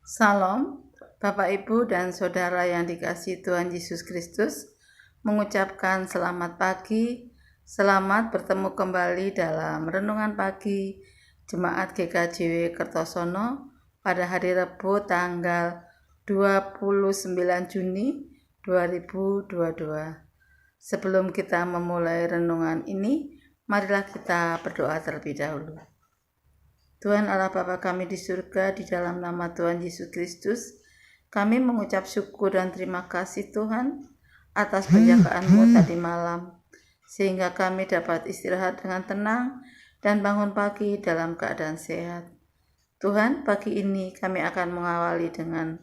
Salam, Bapak, Ibu, dan Saudara yang dikasihi Tuhan Yesus Kristus, mengucapkan selamat pagi, selamat bertemu kembali dalam Renungan Pagi Jemaat GKJW Kertosono pada hari Rabu tanggal 29 Juni 2022. Sebelum kita memulai renungan ini, marilah kita berdoa terlebih dahulu. Tuhan Allah Bapa kami di surga, di dalam nama Tuhan Yesus Kristus, kami mengucap syukur dan terima kasih Tuhan atas penjagaan-Mu tadi malam, sehingga kami dapat istirahat dengan tenang dan bangun pagi dalam keadaan sehat. Tuhan, pagi ini kami akan mengawali dengan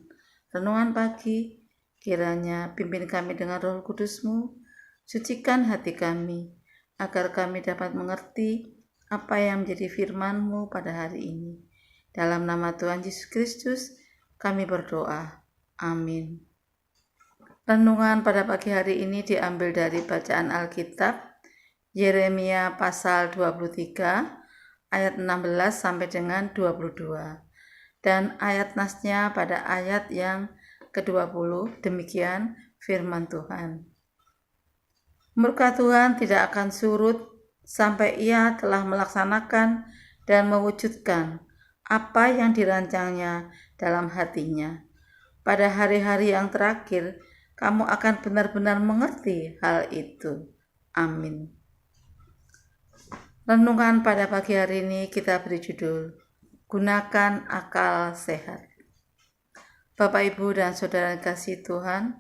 renungan pagi. Kiranya pimpin kami dengan Roh Kudus-Mu, sucikan hati kami, agar kami dapat mengerti apa yang menjadi firman-Mu pada hari ini. Dalam nama Tuhan Yesus Kristus, kami berdoa. Amin. Renungan pada pagi hari ini diambil dari bacaan Alkitab, Yeremia pasal 23, ayat 16 sampai dengan 22. Dan ayat nasnya pada ayat yang ke-20, demikian firman Tuhan. Murka Tuhan tidak akan surut sampai Ia telah melaksanakan dan mewujudkan apa yang dirancangnya dalam hatinya. Pada hari-hari yang terakhir, kamu akan benar-benar mengerti hal itu. Amin. Renungan pada pagi hari ini kita beri judul, Gunakan Akal Sehat. Bapak, Ibu, dan Saudara kasih Tuhan,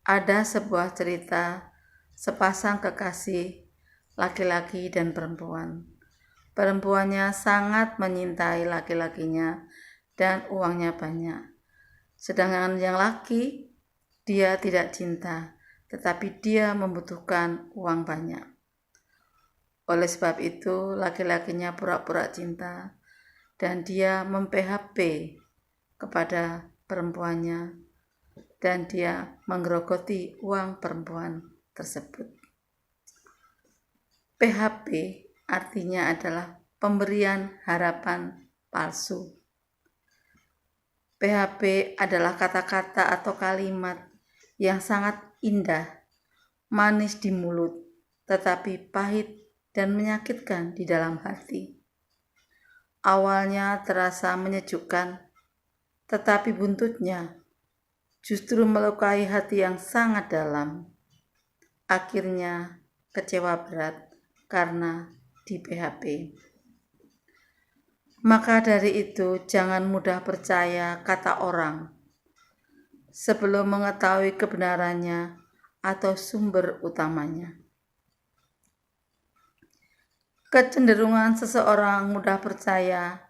ada sebuah cerita sepasang kekasih laki-laki dan perempuan. Perempuannya sangat menyintai laki-lakinya dan uangnya banyak. Sedangkan yang laki, dia tidak cinta, tetapi dia membutuhkan uang banyak. Oleh sebab itu, laki-lakinya pura-pura cinta dan dia mem-PHP kepada perempuannya dan dia menggerogoti uang perempuan tersebut. PHP artinya adalah pemberian harapan palsu. PHP adalah kata-kata atau kalimat yang sangat indah, manis di mulut, tetapi pahit dan menyakitkan di dalam hati. Awalnya terasa menyejukkan, tetapi buntutnya justru melukai hati yang sangat dalam. Akhirnya kecewa berat karena di PHP. Maka dari itu jangan mudah percaya kata orang sebelum mengetahui kebenarannya atau sumber utamanya. Kecenderungan seseorang mudah percaya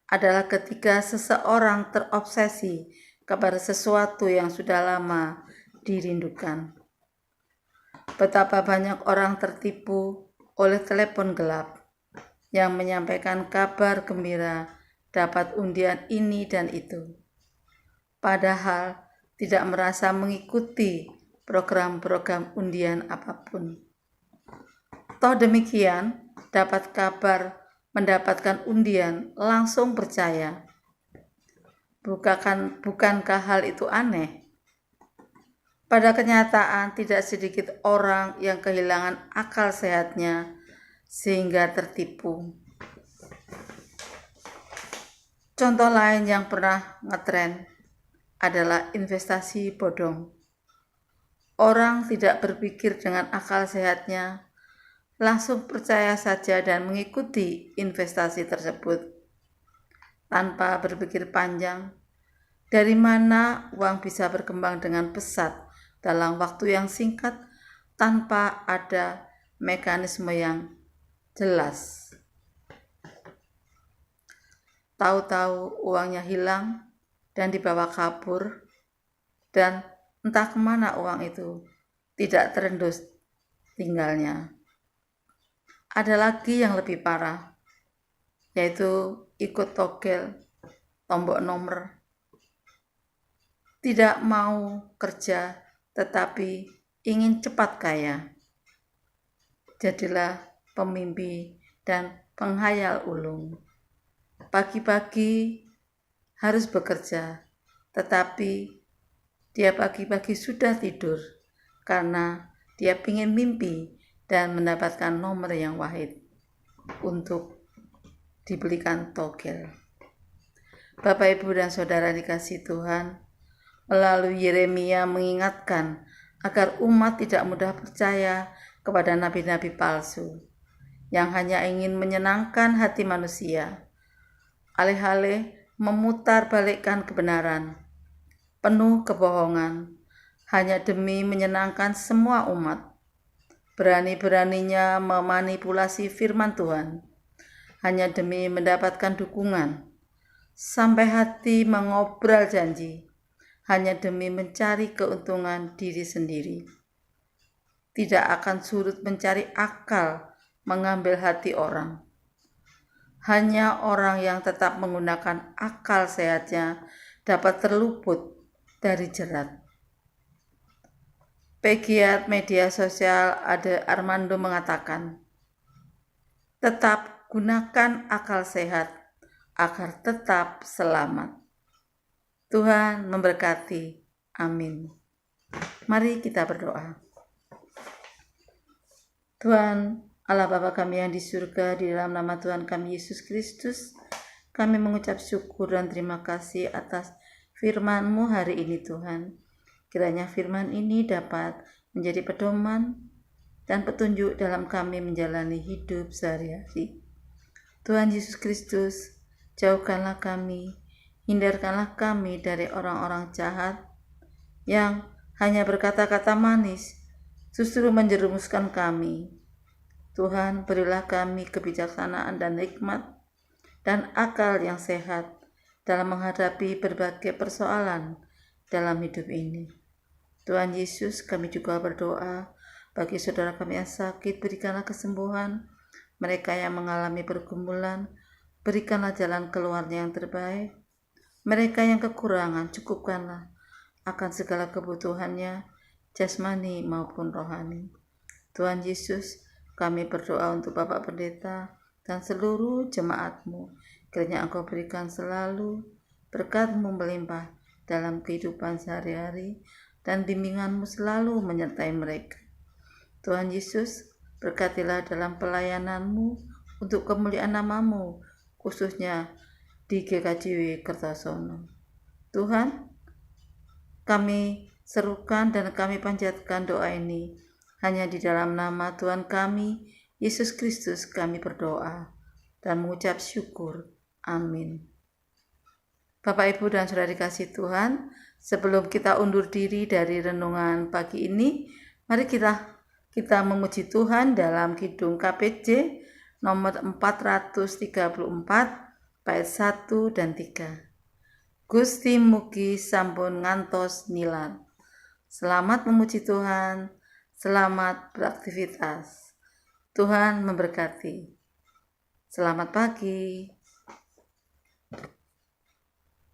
adalah ketika seseorang terobsesi kepada sesuatu yang sudah lama dirindukan. Betapa banyak orang tertipu oleh telepon gelap yang menyampaikan kabar gembira dapat undian ini dan itu, padahal tidak merasa mengikuti program-program undian apapun. Toh demikian, dapat kabar mendapatkan undian langsung percaya. Bukankah hal itu aneh? Pada kenyataan, tidak sedikit orang yang kehilangan akal sehatnya sehingga tertipu. Contoh lain yang pernah ngetren adalah investasi bodong. Orang tidak berpikir dengan akal sehatnya, langsung percaya saja dan mengikuti investasi tersebut tanpa berpikir panjang. Dari mana uang bisa berkembang dengan pesat dalam waktu yang singkat tanpa ada mekanisme yang jelas. Tahu-tahu uangnya hilang dan dibawa kabur, dan entah kemana uang itu, tidak terendus tinggalnya. Ada lagi yang lebih parah, yaitu ikut togel tombok nomor. Tidak mau kerja tetapi ingin cepat kaya. Jadilah pemimpi dan penghayal ulung. Pagi-pagi harus bekerja, tetapi dia pagi-pagi sudah tidur karena dia ingin mimpi dan mendapatkan nomor yang wahid untuk dibelikan togel. Bapak, Ibu, dan Saudara dikasihi Tuhan, melalui Yeremia mengingatkan agar umat tidak mudah percaya kepada nabi-nabi palsu yang hanya ingin menyenangkan hati manusia, alih-alih memutarbalikkan kebenaran, penuh kebohongan, hanya demi menyenangkan semua umat. Berani-beraninya memanipulasi firman Tuhan, hanya demi mendapatkan dukungan, sampai hati mengobrol janji, hanya demi mencari keuntungan diri sendiri. Tidak akan surut mencari akal mengambil hati orang. Hanya orang yang tetap menggunakan akal sehatnya dapat terluput dari jerat. Pegiat media sosial Ade Armando mengatakan, tetap gunakan akal sehat agar tetap selamat. Tuhan memberkati. Amin. Mari kita berdoa. Tuhan Allah Bapa kami yang di surga, di dalam nama Tuhan kami Yesus Kristus, kami mengucap syukur dan terima kasih atas firman-Mu hari ini Tuhan. Kiranya firman ini dapat menjadi pedoman dan petunjuk dalam kami menjalani hidup sehari-hari. Tuhan Yesus Kristus, jauhkanlah kami, hindarkanlah kami dari orang-orang jahat yang hanya berkata-kata manis, justru menjerumuskan kami. Tuhan, berilah kami kebijaksanaan dan hikmat dan akal yang sehat dalam menghadapi berbagai persoalan dalam hidup ini. Tuhan Yesus, kami juga berdoa bagi saudara kami yang sakit, berikanlah kesembuhan. Mereka yang mengalami pergumulan, berikanlah jalan keluarnya yang terbaik. Mereka yang kekurangan, cukupkanlah akan segala kebutuhannya, jasmani maupun rohani. Tuhan Yesus, kami berdoa untuk Bapak Pendeta dan seluruh jemaat-Mu. Kiranya Engkau berikan selalu berkat-Mu melimpah dalam kehidupan sehari-hari dan bimbingan-Mu selalu menyertai mereka. Tuhan Yesus, berkatilah dalam pelayanan-Mu untuk kemuliaan nama-Mu, khususnya di GKJW Kertosono. Tuhan, kami serukan dan kami panjatkan doa ini hanya di dalam nama Tuhan kami, Yesus Kristus kami berdoa dan mengucap syukur. Amin. Bapak, Ibu, dan Saudara dikasihi Tuhan, sebelum kita undur diri dari renungan pagi ini, mari kita memuji Tuhan dalam Kidung KPJ nomor 434 bait 1 dan 3. Gusti mugi sampun ngantos nilar. Selamat memuji Tuhan, selamat beraktivitas. Tuhan memberkati. Selamat pagi.